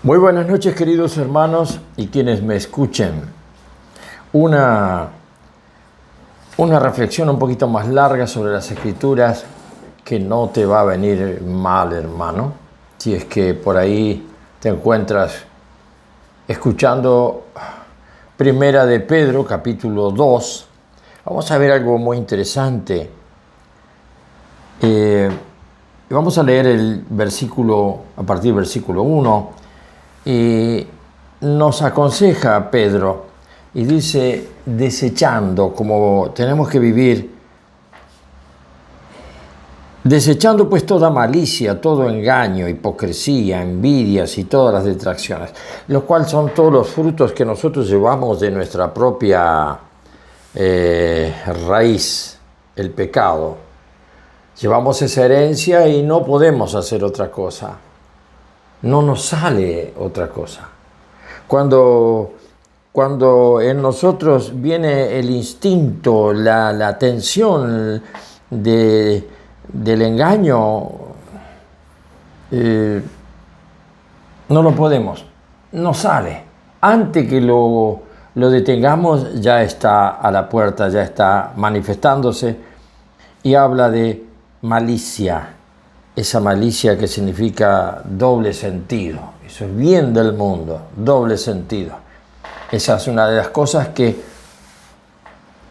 Muy buenas noches, queridos hermanos y quienes me escuchen. Una reflexión un poquito más larga sobre las Escrituras que no te va a venir mal, hermano, si es que por ahí te encuentras escuchando Primera de Pedro, capítulo 2. Vamos a ver algo muy interesante. Vamos a leer el versículo, a partir del versículo 1. Y nos aconseja Pedro y dice, desechando, como tenemos que vivir, desechando pues toda malicia, todo engaño, hipocresía, envidias y todas las detracciones, lo cual son todos los frutos que nosotros llevamos de nuestra propia raíz, el pecado. Llevamos esa herencia y no podemos hacer otra cosa. No nos sale otra cosa. Cuando en nosotros viene el instinto, la tensión del engaño, no lo podemos, no sale. Antes que lo detengamos, ya está a la puerta, ya está manifestándose y habla de malicia. Esa malicia que significa doble sentido. Eso es bien del mundo, doble sentido. Esa es una de las cosas que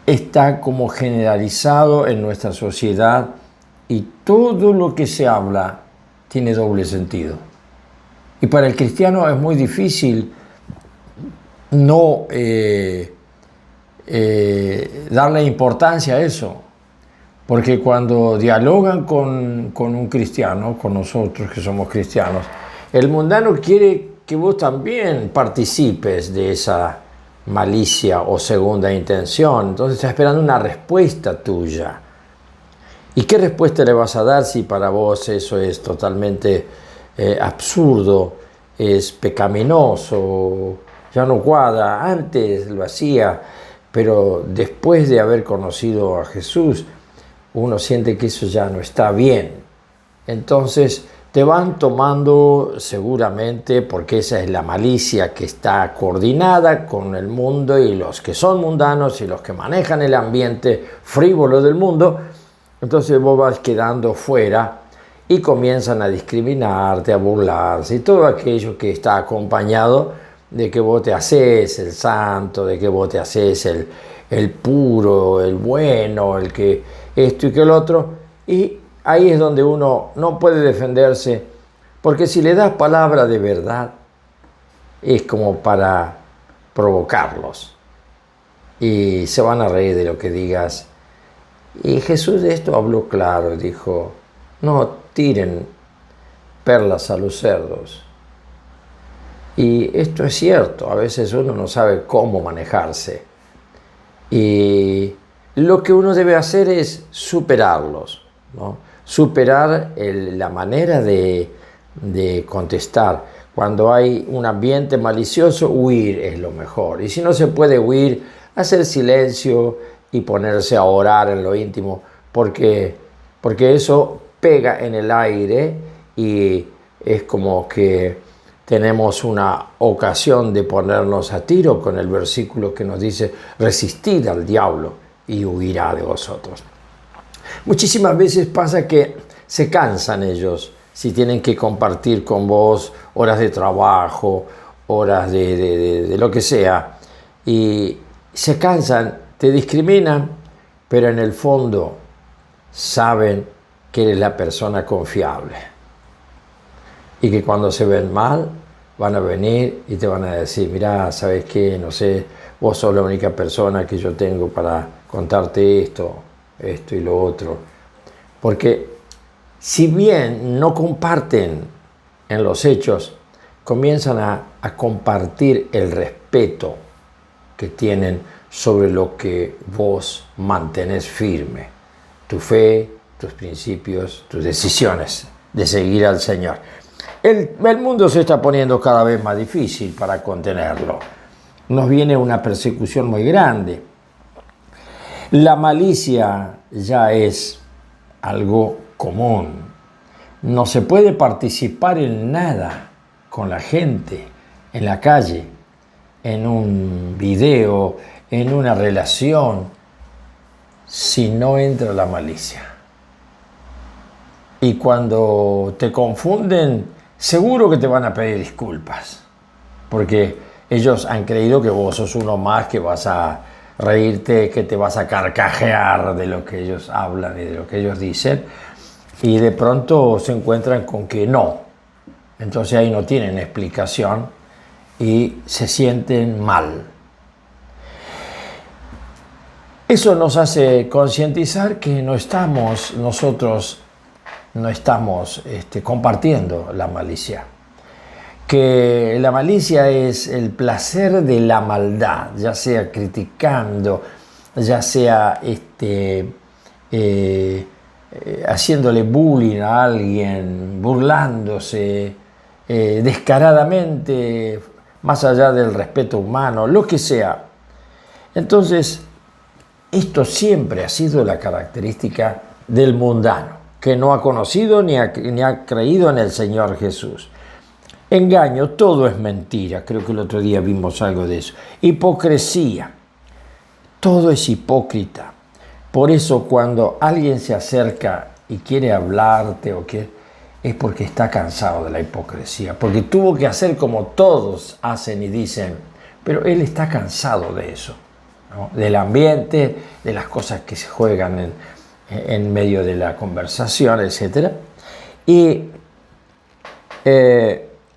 está como generalizado en nuestra sociedad y todo lo que se habla tiene doble sentido. Y para el cristiano es muy difícil no darle importancia a eso. Porque cuando dialogan con un cristiano, con nosotros que somos cristianos, el mundano quiere que vos también participes de esa malicia o segunda intención. Entonces está esperando una respuesta tuya. ¿Y qué respuesta le vas a dar si para vos eso es totalmente absurdo, es pecaminoso, ya no cuadra? Antes lo hacía, pero después de haber conocido a Jesús, uno siente que eso ya no está bien. Entonces te van tomando seguramente, porque esa es la malicia que está coordinada con el mundo y los que son mundanos y los que manejan el ambiente frívolo del mundo. Entonces vos vas quedando fuera y comienzan a discriminarte, a burlarse y todo aquello que está acompañado de que vos te haces el santo, de que vos te haces el puro, el bueno, el que esto y que el otro, y ahí es donde uno no puede defenderse, porque si le das palabra de verdad, es como para provocarlos, y se van a reír de lo que digas. Y Jesús de esto habló claro, dijo, no tiren perlas a los cerdos. Y esto es cierto, a veces uno no sabe cómo manejarse. Y lo que uno debe hacer es superarlos, ¿no? Superar la manera de contestar. Cuando hay un ambiente malicioso, huir es lo mejor. Y si no se puede huir, hacer silencio y ponerse a orar en lo íntimo, porque eso pega en el aire y es como que tenemos una ocasión de ponernos a tiro con el versículo que nos dice, resistid al diablo y huirá de vosotros. Muchísimas veces pasa que se cansan ellos si tienen que compartir con vos horas de trabajo, horas de lo que sea, y se cansan, te discriminan, pero en el fondo saben que eres la persona confiable y que cuando se ven mal van a venir y te van a decir, mirá, ¿sabes qué? No sé, vos sos la única persona que yo tengo para contarte esto y lo otro. Porque si bien no comparten en los hechos, comienzan a compartir el respeto que tienen sobre lo que vos mantenés firme, tu fe, tus principios, tus decisiones de seguir al Señor. El mundo se está poniendo cada vez más difícil para contenerlo. Nos viene una persecución muy grande. La malicia ya es algo común. No se puede participar en nada con la gente en la calle, en un video, en una relación, si no entra la malicia. Y cuando te confunden, seguro que te van a pedir disculpas, porque ellos han creído que vos sos uno más, que vas a reírte, que te vas a carcajear de lo que ellos hablan y de lo que ellos dicen, y de pronto se encuentran con que no. Entonces ahí no tienen explicación y se sienten mal. Eso nos hace concientizar que nosotros no estamos compartiendo la malicia. Que la malicia es el placer de la maldad, ya sea criticando, ya sea haciéndole bullying a alguien, burlándose descaradamente, más allá del respeto humano, lo que sea. Entonces, esto siempre ha sido la característica del mundano, que no ha conocido ni ha creído en el Señor Jesús. Engaño, todo es mentira. Creo que el otro día vimos algo de eso. Hipocresía, todo es hipócrita. Por eso cuando alguien se acerca y quiere hablarte es porque está cansado de la hipocresía, porque tuvo que hacer como todos hacen y dicen, pero él está cansado de eso, ¿no? Del ambiente, de las cosas que se juegan en medio de la conversación, etc. Y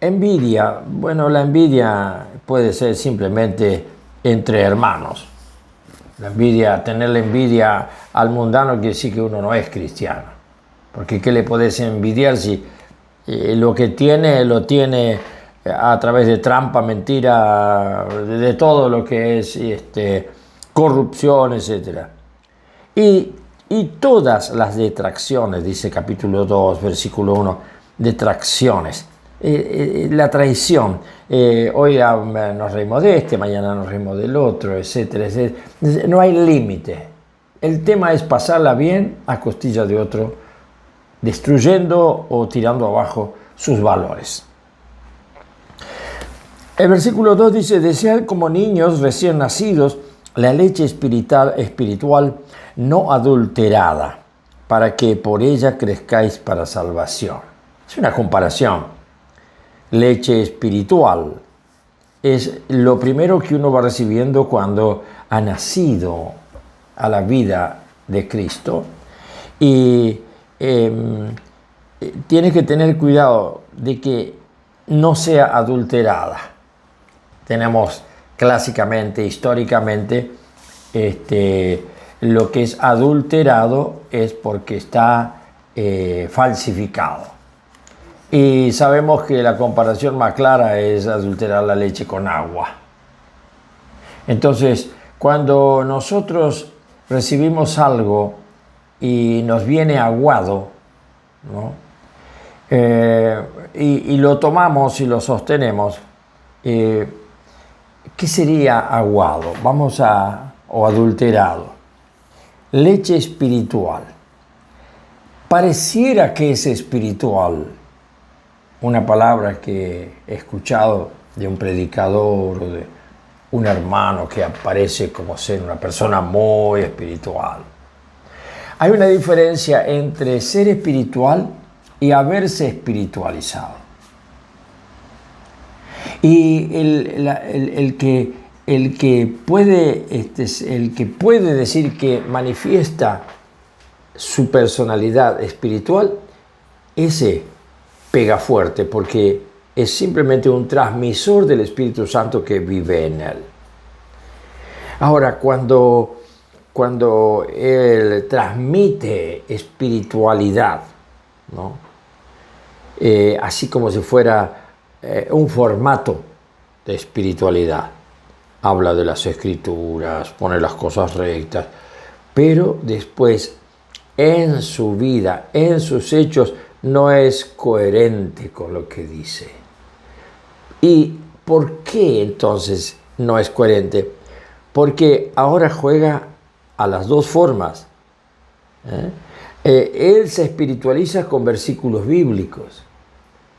envidia, bueno, la envidia puede ser simplemente entre hermanos. Tenerle envidia al mundano quiere decir que uno no es cristiano. Porque ¿qué le podés envidiar si lo que tiene, lo tiene a través de trampa, mentira, de todo lo que es corrupción, etc. Y todas las detracciones, dice capítulo 2, versículo 1, detracciones. La traición, hoy nos reímos de este, mañana nos reímos del otro, etcétera, etcétera. No hay límite. El tema es pasarla bien a costilla de otro, destruyendo o tirando abajo sus valores. El versículo 2 dice, desead como niños recién nacidos la leche espiritual no adulterada, para que por ella crezcáis para salvación. Es una comparación. Leche espiritual es lo primero que uno va recibiendo cuando ha nacido a la vida de Cristo, y tiene que tener cuidado de que no sea adulterada. Tenemos clásicamente, históricamente, lo que es adulterado es porque está falsificado. Y sabemos que la comparación más clara es adulterar la leche con agua. Entonces, cuando nosotros recibimos algo y nos viene aguado, ¿no? Y lo tomamos y lo sostenemos, ¿qué sería aguado? O adulterado. Leche espiritual. Pareciera que es espiritual. Una palabra que he escuchado de un predicador o de un hermano que aparece como ser una persona muy espiritual. Hay una diferencia entre ser espiritual y haberse espiritualizado. Y el que puede decir que manifiesta su personalidad espiritual, ese pega fuerte, porque es simplemente un transmisor del Espíritu Santo que vive en él. Ahora, cuando él transmite espiritualidad, ¿no? Así como si fuera un formato de espiritualidad, habla de las Escrituras, pone las cosas rectas, pero después en su vida, en sus hechos, no es coherente con lo que dice. ¿Y por qué entonces no es coherente? Porque ahora juega a las dos formas. Él se espiritualiza con versículos bíblicos,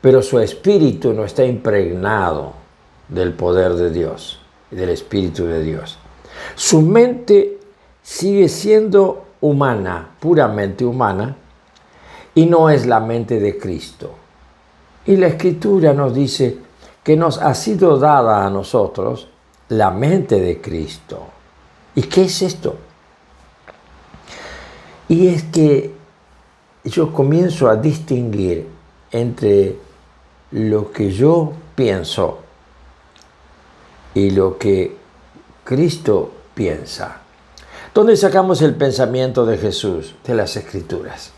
pero su espíritu no está impregnado del poder de Dios, del Espíritu de Dios. Su mente sigue siendo humana, puramente humana, y no es la mente de Cristo. Y la Escritura nos dice que nos ha sido dada a nosotros la mente de Cristo. ¿Y qué es esto? Y es que yo comienzo a distinguir entre lo que yo pienso y lo que Cristo piensa. ¿Dónde sacamos el pensamiento de Jesús? De las Escrituras.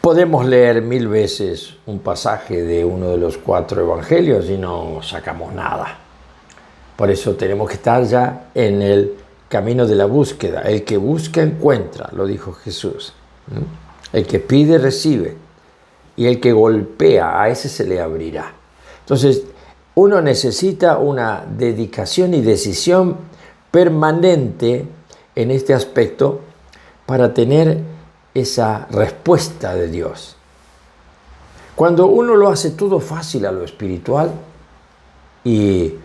Podemos leer 1000 veces un pasaje de uno de los 4 evangelios y no sacamos nada. Por eso tenemos que estar ya en el camino de la búsqueda. El que busca encuentra, lo dijo Jesús. El que pide recibe, y el que golpea, a ese se le abrirá. Entonces, uno necesita una dedicación y decisión permanente en este aspecto para tener esa respuesta de Dios. Cuando uno lo hace todo fácil a lo espiritual y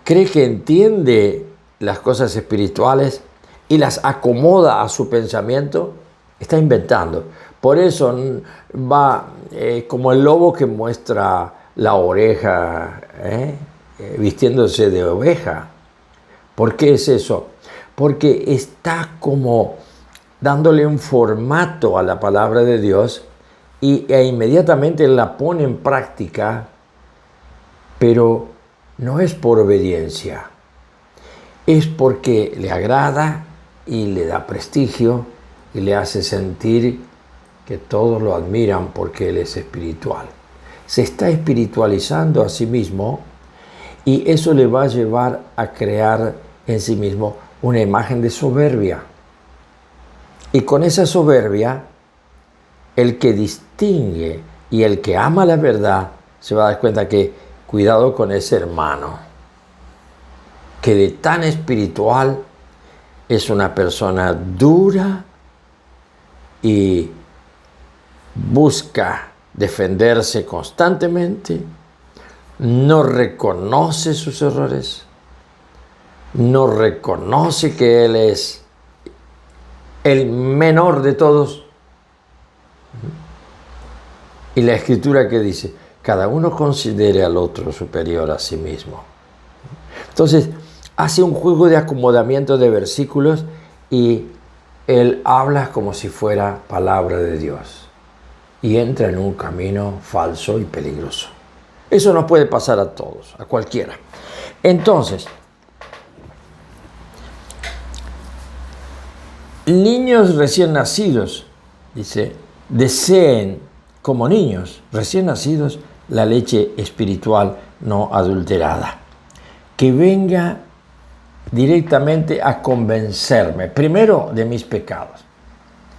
cree que entiende las cosas espirituales y las acomoda a su pensamiento, está inventando. Por eso va como el lobo que muestra la oreja, vistiéndose de oveja. ¿Por qué es eso? Porque está como dándole un formato a la palabra de Dios e inmediatamente la pone en práctica, pero no es por obediencia, es porque le agrada y le da prestigio y le hace sentir que todos lo admiran porque él es espiritual. Se está espiritualizando a sí mismo y eso le va a llevar a crear en sí mismo una imagen de soberbia. Y con esa soberbia, el que distingue y el que ama la verdad se va a dar cuenta que cuidado con ese hermano, que de tan espiritual es una persona dura y busca defenderse constantemente, no reconoce sus errores, no reconoce que él es el menor de todos. Y la Escritura que dice, cada uno considere al otro superior a sí mismo. Entonces, hace un juego de acomodamiento de versículos y él habla como si fuera palabra de Dios y entra en un camino falso y peligroso. Eso nos puede pasar a todos, a cualquiera. Entonces, niños recién nacidos, dice, deseen como niños recién nacidos la leche espiritual no adulterada, que venga directamente a convencerme, primero, de mis pecados.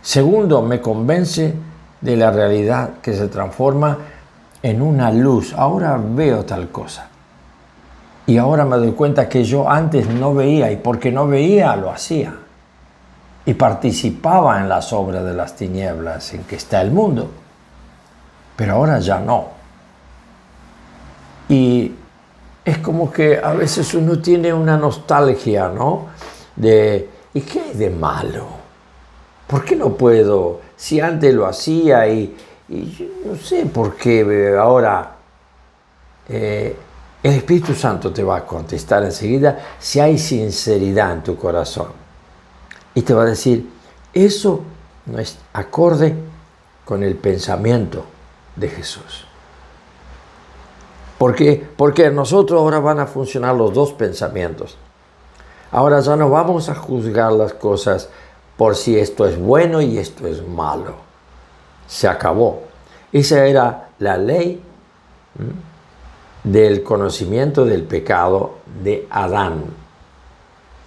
Segundo, me convence de la realidad que se transforma en una luz. Ahora veo tal cosa. Y ahora me doy cuenta que yo antes no veía, y porque no veía, lo hacía. Y participaba en las obras de las tinieblas en que está el mundo. Pero ahora ya no. Y es como que a veces uno tiene una nostalgia, ¿no? ¿Y qué hay de malo? ¿Por qué no puedo? Si antes lo hacía y yo no sé por qué ahora el Espíritu Santo te va a contestar enseguida si hay sinceridad en tu corazón. Y te va a decir, eso no es acorde con el pensamiento de Jesús. ¿Por qué? Porque nosotros ahora van a funcionar los dos pensamientos. Ahora ya no vamos a juzgar las cosas por si esto es bueno y esto es malo. Se acabó. Esa era la ley del conocimiento del pecado de Adán,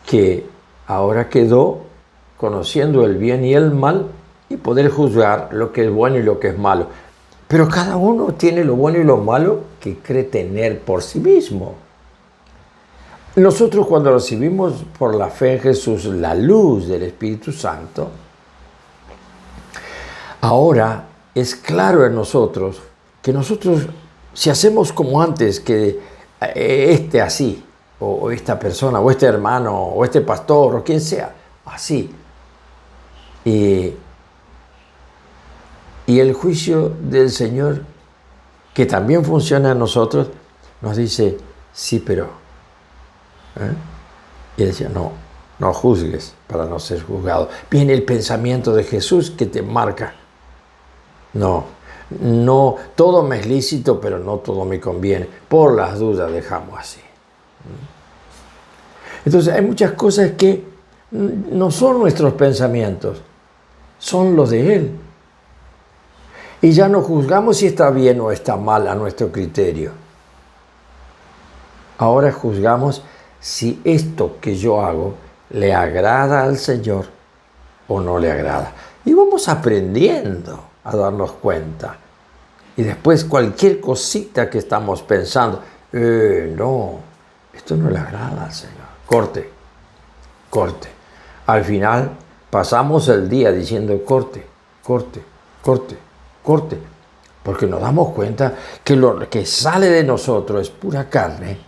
que ahora quedó conociendo el bien y el mal y poder juzgar lo que es bueno y lo que es malo. Pero cada uno tiene lo bueno y lo malo que cree tener por sí mismo. Nosotros cuando recibimos por la fe en Jesús la luz del Espíritu Santo, ahora es claro en nosotros que nosotros, si hacemos como antes, que así, o esta persona, o este hermano, o este pastor, o quien sea, así. Y el juicio del Señor, que también funciona en nosotros, nos dice, sí, pero... Y él decía, no juzgues para no ser juzgado. Viene el pensamiento de Jesús que te marca. No, todo me es lícito, pero no todo me conviene. Por las dudas dejamos así. Entonces hay muchas cosas que no son nuestros pensamientos, son los de Él. Y ya no juzgamos si está bien o está mal a nuestro criterio. Ahora juzgamos si esto que yo hago le agrada al Señor o no le agrada. Y vamos aprendiendo a darnos cuenta. Y después cualquier cosita que estamos pensando, no, esto no le agrada al Señor. Corte. Al final pasamos el día diciendo corte. Porque nos damos cuenta que lo que sale de nosotros es pura carne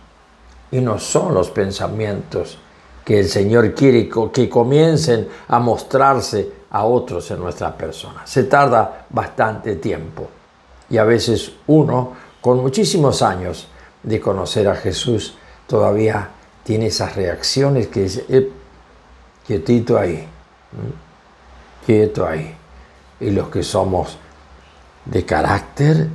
y no son los pensamientos que el Señor quiere que comiencen a mostrarse a otros en nuestra persona. Se tarda bastante tiempo y a veces uno, con muchísimos años de conocer a Jesús, todavía tiene esas reacciones que dice, quietito ahí, quieto ahí. Y los que somos de carácter,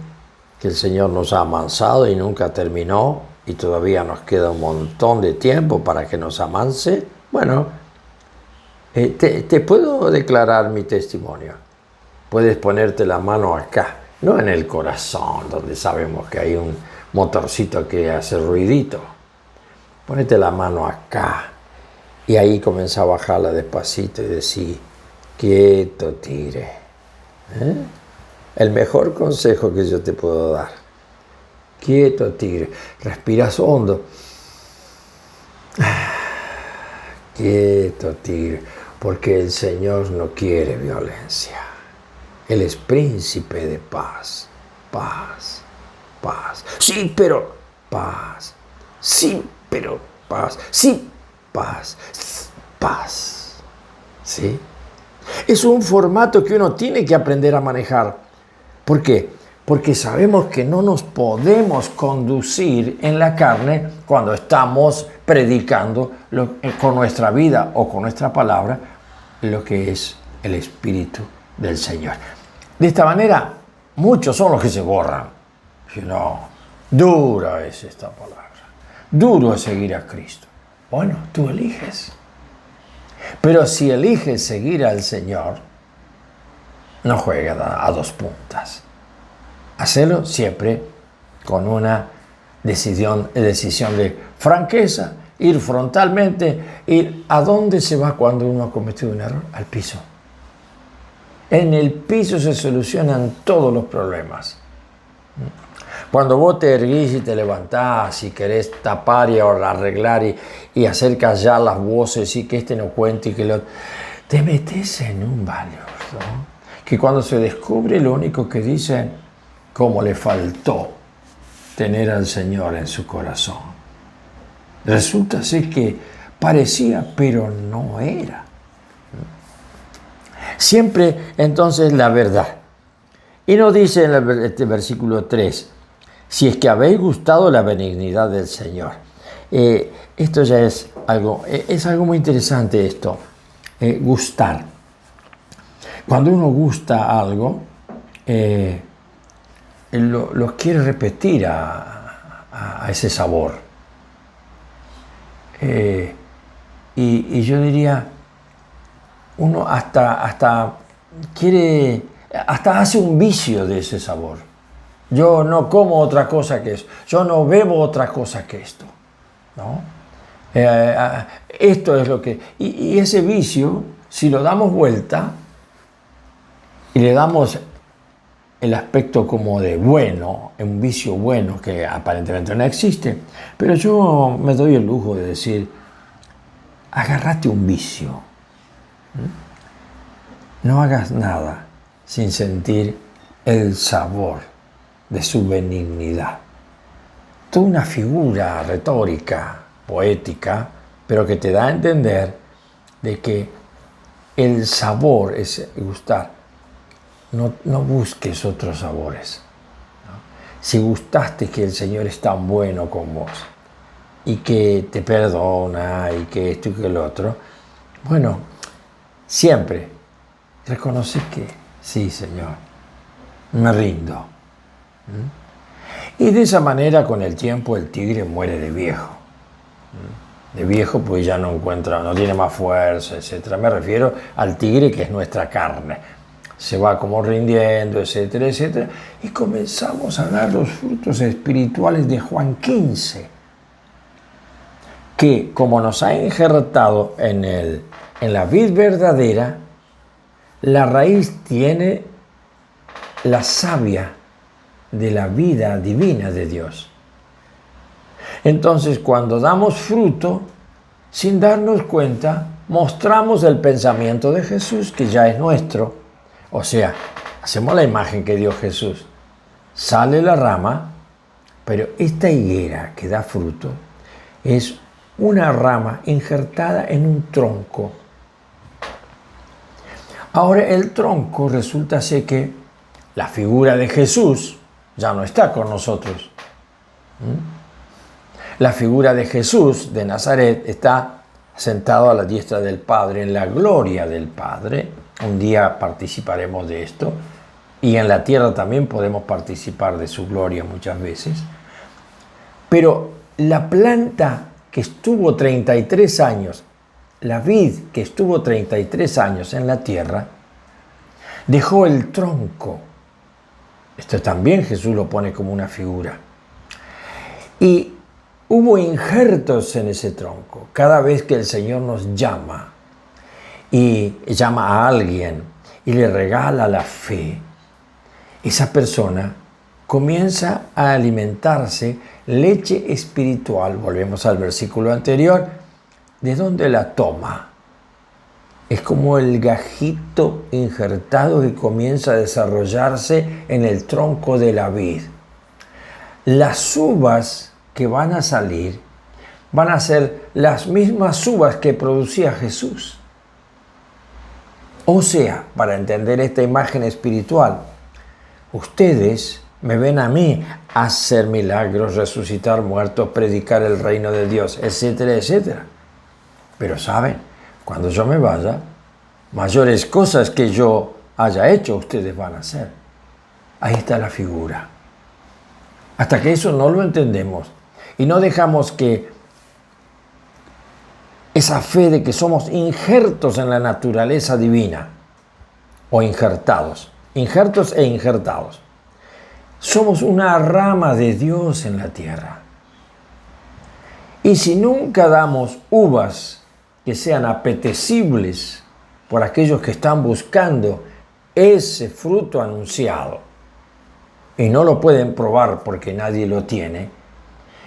que el Señor nos ha amansado y nunca terminó, y todavía nos queda un montón de tiempo para que nos amanse, bueno, te puedo declarar mi testimonio. Puedes ponerte la mano acá, no en el corazón, donde sabemos que hay un motorcito que hace ruidito. Ponete la mano acá, y ahí comienza a bajarla despacito y decir, quieto, tigre. El mejor consejo que yo te puedo dar. Quieto, tigre. Respiras hondo. Quieto, tigre. Porque el Señor no quiere violencia. Él es príncipe de paz. Paz. Sí, pero paz. Sí, pero paz. Sí, paz. Paz. ¿Sí? Es un formato que uno tiene que aprender a manejar. ¿Por qué? Porque sabemos que no nos podemos conducir en la carne cuando estamos predicando con nuestra vida o con nuestra palabra lo que es el Espíritu del Señor. De esta manera, muchos son los que se borran. No, dura es esta palabra. Duro es seguir a Cristo. Bueno, tú eliges. Pero si eliges seguir al Señor, no juega a dos puntas. Hacerlo siempre con una decisión de franqueza, ir frontalmente. ¿Y a dónde se va cuando uno ha cometido un error? Al piso. En el piso se solucionan todos los problemas. Cuando vos te erguís y te levantás y querés tapar y arreglar y hacer callar las voces y que este no cuente y que lo... Te metes en un valor, ¿no? Que cuando se descubre lo único que dicen, cómo le faltó tener al Señor en su corazón. Resulta ser que parecía, pero no era. Siempre, entonces, la verdad. Y nos dice en el versículo 3, si es que habéis gustado la benignidad del Señor. Esto ya es algo muy interesante esto, gustar. Cuando uno gusta algo, lo quiere repetir a ese sabor. Y yo diría, uno hasta quiere, hasta hace un vicio de ese sabor. Yo no como otra cosa que eso, yo no bebo otra cosa que esto, ¿no? Esto es lo que... Y ese vicio, si lo damos vuelta y le damos el aspecto como de bueno, un vicio bueno que aparentemente no existe, pero yo me doy el lujo de decir, agárrate un vicio. No hagas nada sin sentir el sabor de su benignidad. Toda una figura retórica, poética, pero que te da a entender de que el sabor es gustar. No busques otros sabores, ¿no? Si gustaste que el Señor es tan bueno con vos y que te perdona y que esto y que lo otro, bueno, siempre reconoce que sí, Señor, me rindo. Y de esa manera, con el tiempo, el tigre muere de viejo. De viejo, pues ya no encuentra, no tiene más fuerza, etc. Me refiero al tigre que es nuestra carne. Se va como rindiendo, etcétera, etcétera. Y comenzamos a dar los frutos espirituales de Juan 15, que como nos ha injertado en la vid verdadera, la raíz tiene la savia de la vida divina de Dios. Entonces, cuando damos fruto, sin darnos cuenta, mostramos el pensamiento de Jesús, que ya es nuestro. O sea, hacemos la imagen que dio Jesús. Sale la rama, pero esta higuera que da fruto es una rama injertada en un tronco. Ahora el tronco resulta ser que la figura de Jesús ya no está con nosotros. La figura de Jesús de Nazaret está sentado a la diestra del Padre, en la gloria del Padre. Un día participaremos de esto. Y en la tierra también podemos participar de su gloria muchas veces. Pero la planta que estuvo 33 años, la vid que estuvo 33 años en la tierra, dejó el tronco. Esto también Jesús lo pone como una figura. Y hubo injertos en ese tronco. Cada vez que el Señor nos llama y llama a alguien y le regala la fe, esa persona comienza a alimentarse leche espiritual. Volvemos al versículo anterior. ¿De dónde la toma? Es como el gajito injertado que comienza a desarrollarse en el tronco de la vid. Las uvas que van a salir van a ser las mismas uvas que producía Jesús. O sea, para entender esta imagen espiritual, ustedes me ven a mí hacer milagros, resucitar muertos, predicar el reino de Dios, etcétera, etcétera. Pero saben, cuando yo me vaya, mayores cosas que yo haya hecho, ustedes van a hacer. Ahí está la figura. Hasta que eso no lo entendemos y no dejamos que esa fe de que somos injertos en la naturaleza divina, o injertados, injertos e injertados. Somos una rama de Dios en la tierra. Y si nunca damos uvas que sean apetecibles por aquellos que están buscando ese fruto anunciado y no lo pueden probar porque nadie lo tiene,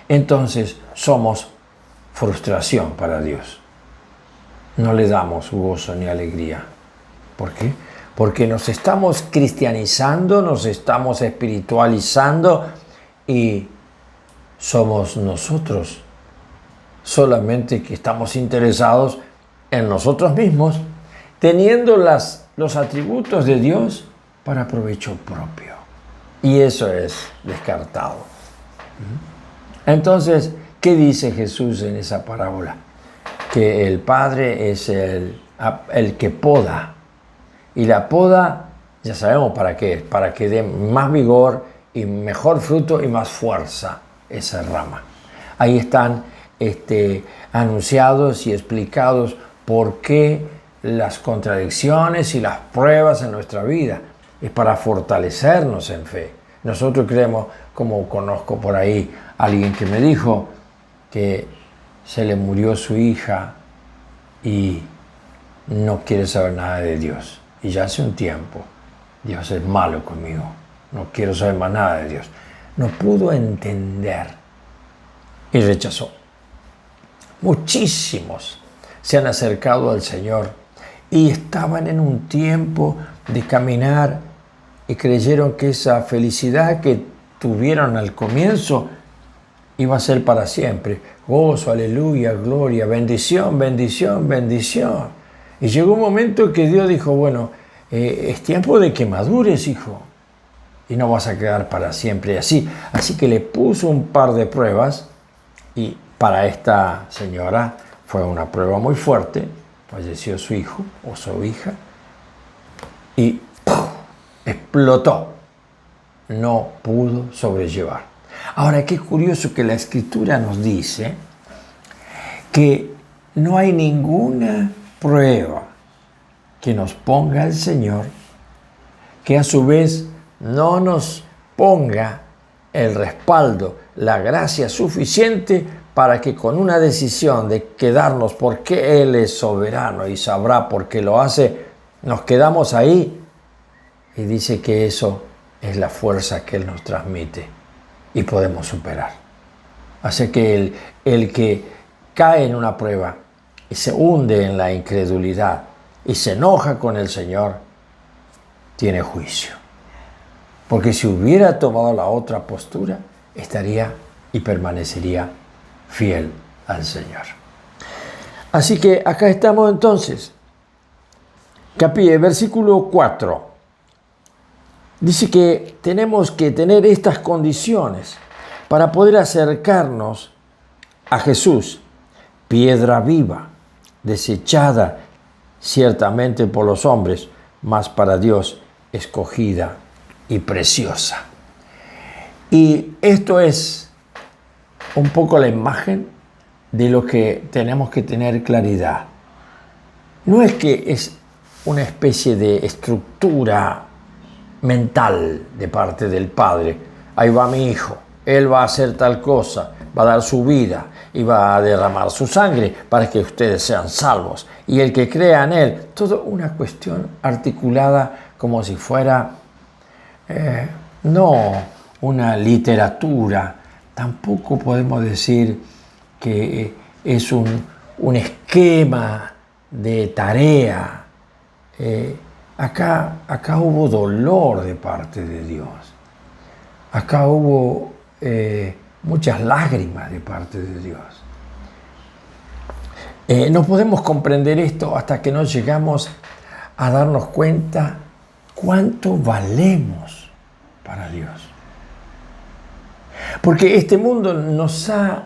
entonces somos frustración para Dios. No le damos gozo ni alegría. ¿Por qué? Porque nos estamos cristianizando, nos estamos espiritualizando y somos nosotros solamente que estamos interesados en nosotros mismos, teniendo los atributos de Dios para provecho propio. Y eso es descartado. Entonces, ¿qué dice Jesús en esa parábola? Que el Padre es el que poda. Y la poda, ya sabemos para qué es, para que dé más vigor y mejor fruto y más fuerza esa rama. Ahí están anunciados y explicados por qué las contradicciones y las pruebas en nuestra vida. Es para fortalecernos en fe. Nosotros creemos, como conozco por ahí a alguien que me dijo que se le murió su hija y no quiere saber nada de Dios. Y ya hace un tiempo, Dios es malo conmigo, no quiero saber más nada de Dios. No pudo entender y rechazó. Muchísimos se han acercado al Señor y estaban en un tiempo de caminar y creyeron que esa felicidad que tuvieron al comienzo iba a ser para siempre. Gozo, aleluya, gloria, bendición, bendición, bendición. Y llegó un momento que Dios dijo, bueno, es tiempo de que madures, hijo. Y no vas a quedar para siempre así. Así que le puso un par de pruebas y para esta señora fue una prueba muy fuerte. Falleció su hijo o su hija y ¡pum!, explotó. No pudo sobrellevar. Ahora, qué curioso que la Escritura nos dice que no hay ninguna prueba que nos ponga el Señor que a su vez no nos ponga el respaldo, la gracia suficiente para que con una decisión de quedarnos porque Él es soberano y sabrá por qué lo hace, nos quedamos ahí. Y dice que eso es la fuerza que Él nos transmite y podemos superar. Así que el que cae en una prueba y se hunde en la incredulidad y se enoja con el Señor, tiene juicio. Porque si hubiera tomado la otra postura, estaría y permanecería fiel al Señor. Así que acá estamos entonces. Versículo 4. Dice que tenemos que tener estas condiciones para poder acercarnos a Jesús, piedra viva, desechada ciertamente por los hombres, mas para Dios escogida y preciosa. Y esto es un poco la imagen de lo que tenemos que tener claridad. No es que es una especie de estructura mental de parte del Padre. Ahí va mi hijo, él va a hacer tal cosa, va a dar su vida y va a derramar su sangre para que ustedes sean salvos. Y el que crea en él, todo una cuestión articulada como si fuera no una literatura. Tampoco podemos decir que es un esquema de tarea. Acá hubo dolor de parte de Dios. Acá hubo muchas lágrimas de parte de Dios. No podemos comprender esto hasta que no llegamos a darnos cuenta cuánto valemos para Dios. Porque este mundo nos ha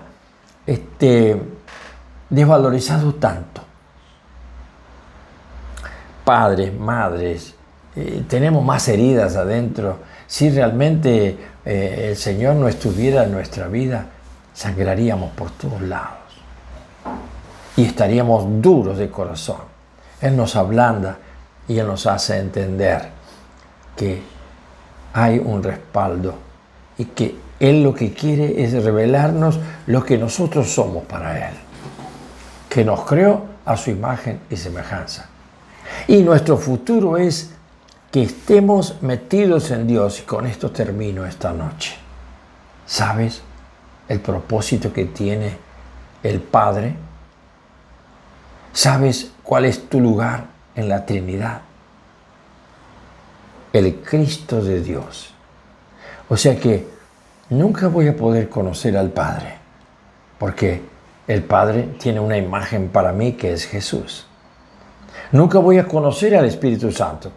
desvalorizado tanto. Padres, madres, tenemos más heridas adentro. Si realmente el Señor no estuviera en nuestra vida, sangraríamos por todos lados y estaríamos duros de corazón. Él nos ablanda y Él nos hace entender que hay un respaldo y que Él lo que quiere es revelarnos lo que nosotros somos para Él, que nos creó a su imagen y semejanza. Y nuestro futuro es que estemos metidos en Dios. Y con esto termino esta noche. ¿Sabes el propósito que tiene el Padre? ¿Sabes cuál es tu lugar en la Trinidad? El Cristo de Dios. O sea que nunca voy a poder conocer al Padre, porque el Padre tiene una imagen para mí que es Jesús. Nunca voy a conocer al Espíritu Santo,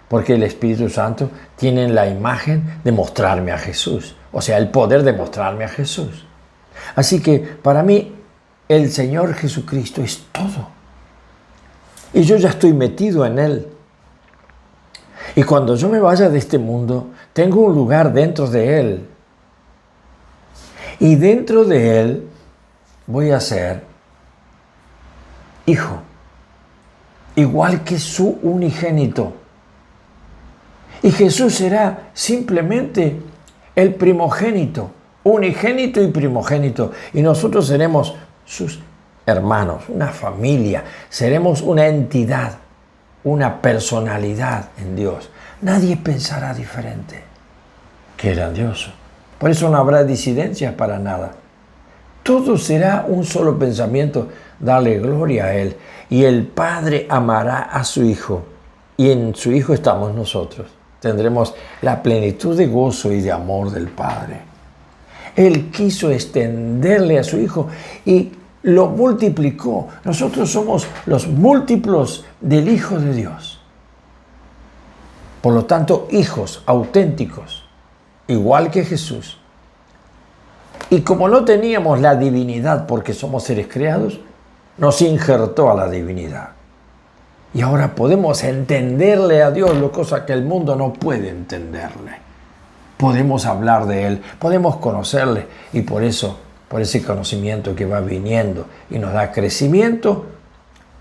porque el Espíritu Santo tiene la imagen de mostrarme a Jesús, o sea, el poder de mostrarme a Jesús. Así que para mí el Señor Jesucristo es todo. Y yo ya estoy metido en Él. Y cuando yo me vaya de este mundo, tengo un lugar dentro de Él. Y dentro de Él voy a ser hijo, igual que su unigénito. Y Jesús será simplemente el primogénito, unigénito y primogénito. Y nosotros seremos sus hermanos, una familia, seremos una entidad, una personalidad en Dios. Nadie pensará diferente. Qué grandioso. Por eso no habrá disidencias para nada. Todo será un solo pensamiento, darle gloria a Él. Y el Padre amará a su Hijo. Y en su Hijo estamos nosotros. tendremos la plenitud de gozo y de amor del Padre. Él quiso extenderle a su Hijo y lo multiplicó. Nosotros somos los múltiplos del Hijo de Dios. Por lo tanto, hijos auténticos, igual que Jesús. Y como no teníamos la divinidad porque somos seres creados, nos injertó a la divinidad. Y ahora podemos entenderle a Dios, lo cosa que el mundo no puede entenderle. Podemos hablar de Él, podemos conocerle, y por eso, por ese conocimiento que va viniendo y nos da crecimiento,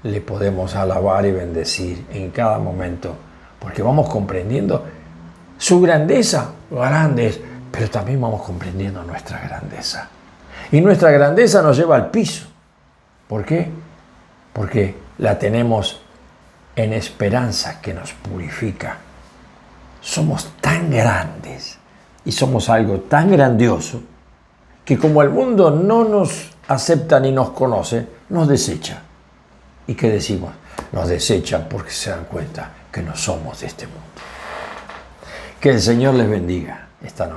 le podemos alabar y bendecir en cada momento, porque vamos comprendiendo su grandeza, grande es, pero también vamos comprendiendo nuestra grandeza. Y nuestra grandeza nos lleva al piso. ¿Por qué? Porque la tenemos en esperanza que nos purifica. Somos tan grandes y somos algo tan grandioso que como el mundo no nos acepta ni nos conoce, nos desecha. ¿Y qué decimos? Nos desechan porque se dan cuenta que no somos de este mundo. Que el Señor les bendiga esta noche.